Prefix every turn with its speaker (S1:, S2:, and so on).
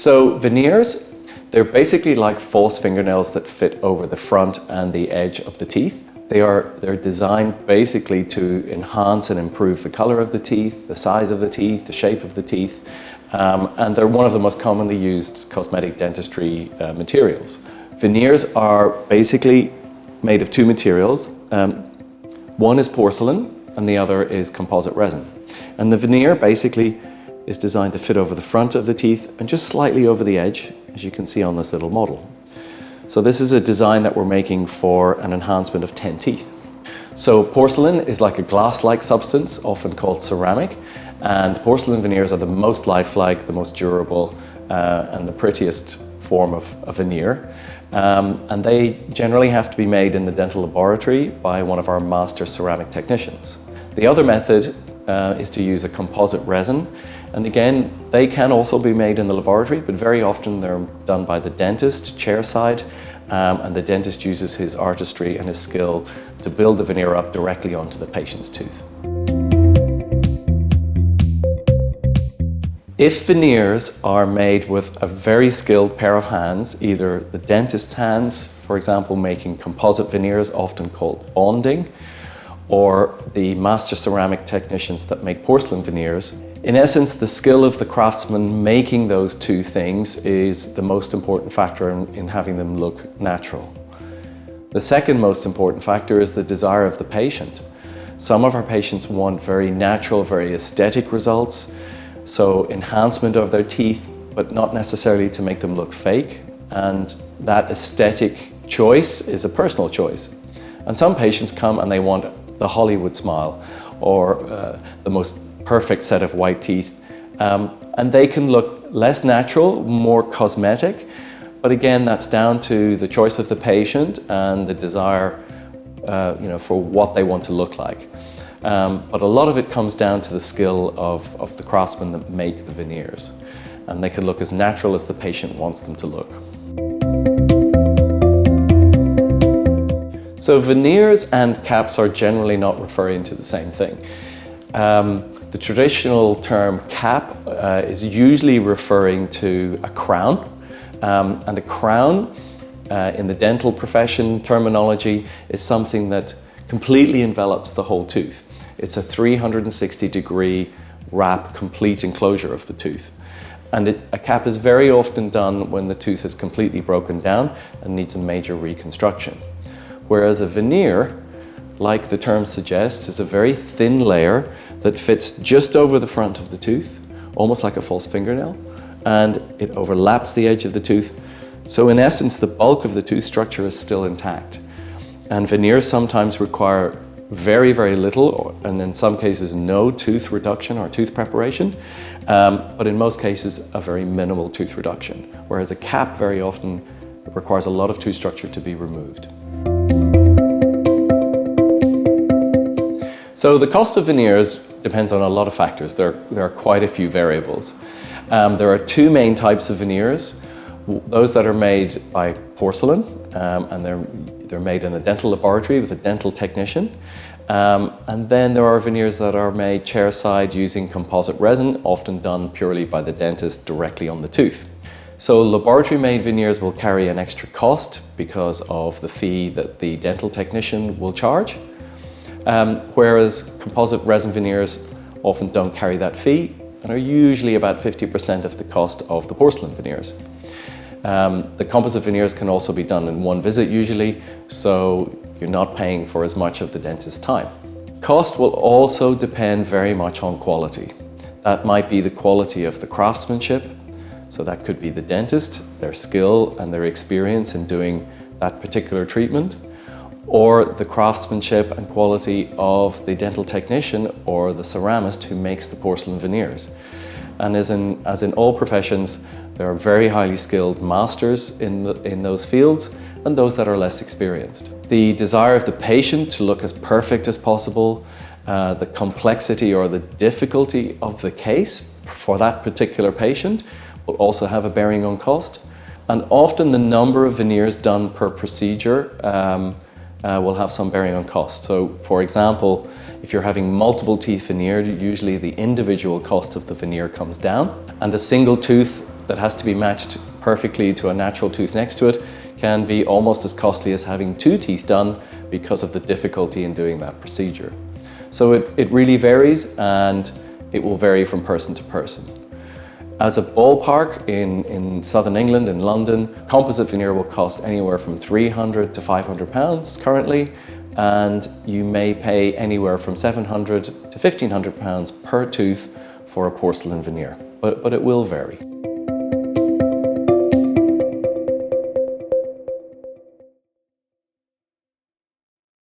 S1: So veneers, they're basically like false fingernails that fit over the front and the edge of the teeth. They're designed basically to enhance and improve the color of the teeth, the size of the teeth, the shape of the teeth, and they're one of the most commonly used cosmetic dentistry materials. Veneers are basically made of two materials. One is porcelain and the other is composite resin. And the veneer basically is designed to fit over the front of the teeth and just slightly over the edge, as you can see on this little model. So this is a design that we're making for an enhancement of 10 teeth. So porcelain is like a glass-like substance, often called ceramic, and porcelain veneers are the most lifelike, the most durable, and the prettiest form of a veneer. And they generally have to be made in the dental laboratory by one of our master ceramic technicians. The other method is to use a composite resin. And again, they can also be made in the laboratory, but very often they're done by the dentist, chairside, and the dentist uses his artistry and his skill to build the veneer up directly onto the patient's tooth. If veneers are made with a very skilled pair of hands, either the dentist's hands, for example, making composite veneers, often called bonding, or the master ceramic technicians that make porcelain veneers, in essence, the skill of the craftsman making those two things is the most important factor in having them look natural. The second most important factor is the desire of the patient. Some of our patients want very natural, very aesthetic results, so enhancement of their teeth, but not necessarily to make them look fake. And that aesthetic choice is a personal choice. And some patients come and they want the Hollywood smile or the most perfect set of white teeth, and they can look less natural, more cosmetic, but again that's down to the choice of the patient and the desire for what they want to look like. But a lot of it comes down to the skill of the craftsmen that make the veneers, and they can look as natural as the patient wants them to look. So veneers and caps are generally not referring to the same thing. The traditional term cap is usually referring to a crown, and a crown in the dental profession terminology is something that completely envelops the whole tooth. It's a 360-degree wrap, complete enclosure of the tooth. And a cap is very often done when the tooth is completely broken down and needs a major reconstruction. Whereas a veneer, like the term suggests, is a very thin layer that fits just over the front of the tooth, almost like a false fingernail, and it overlaps the edge of the tooth. So in essence, the bulk of the tooth structure is still intact. And veneers sometimes require very, very little, and in some cases no tooth reduction or tooth preparation, but in most cases a very minimal tooth reduction, whereas a cap very often requires a lot of tooth structure to be removed. So the cost of veneers depends on a lot of factors. There are quite a few variables. There are two main types of veneers. Those that are made by porcelain, and they're made in a dental laboratory with a dental technician. And then there are veneers that are made chairside using composite resin, often done purely by the dentist directly on the tooth. So laboratory-made veneers will carry an extra cost because of the fee that the dental technician will charge. Whereas composite resin veneers often don't carry that fee and are usually about 50% of the cost of the porcelain veneers. The composite veneers can also be done in one visit usually, so you're not paying for as much of the dentist's time. Cost will also depend very much on quality. That might be the quality of the craftsmanship, so that could be the dentist, their skill and their experience in doing that particular treatment, or the craftsmanship and quality of the dental technician or the ceramist who makes the porcelain veneers. And as in all professions, there are very highly skilled masters in those fields and those that are less experienced. The desire of the patient to look as perfect as possible, the complexity or the difficulty of the case for that particular patient will also have a bearing on cost. And often the number of veneers done per procedure will have some bearing on cost. So for example, if you're having multiple teeth veneered, usually the individual cost of the veneer comes down, and a single tooth that has to be matched perfectly to a natural tooth next to it can be almost as costly as having 2 teeth done because of the difficulty in doing that procedure. So it really varies, and it will vary from person to person. As a ballpark, in southern England, in London, composite veneer will cost anywhere from £300 to £500 currently, and you may pay anywhere from £700 to £1,500 per tooth for a porcelain veneer, but it will vary.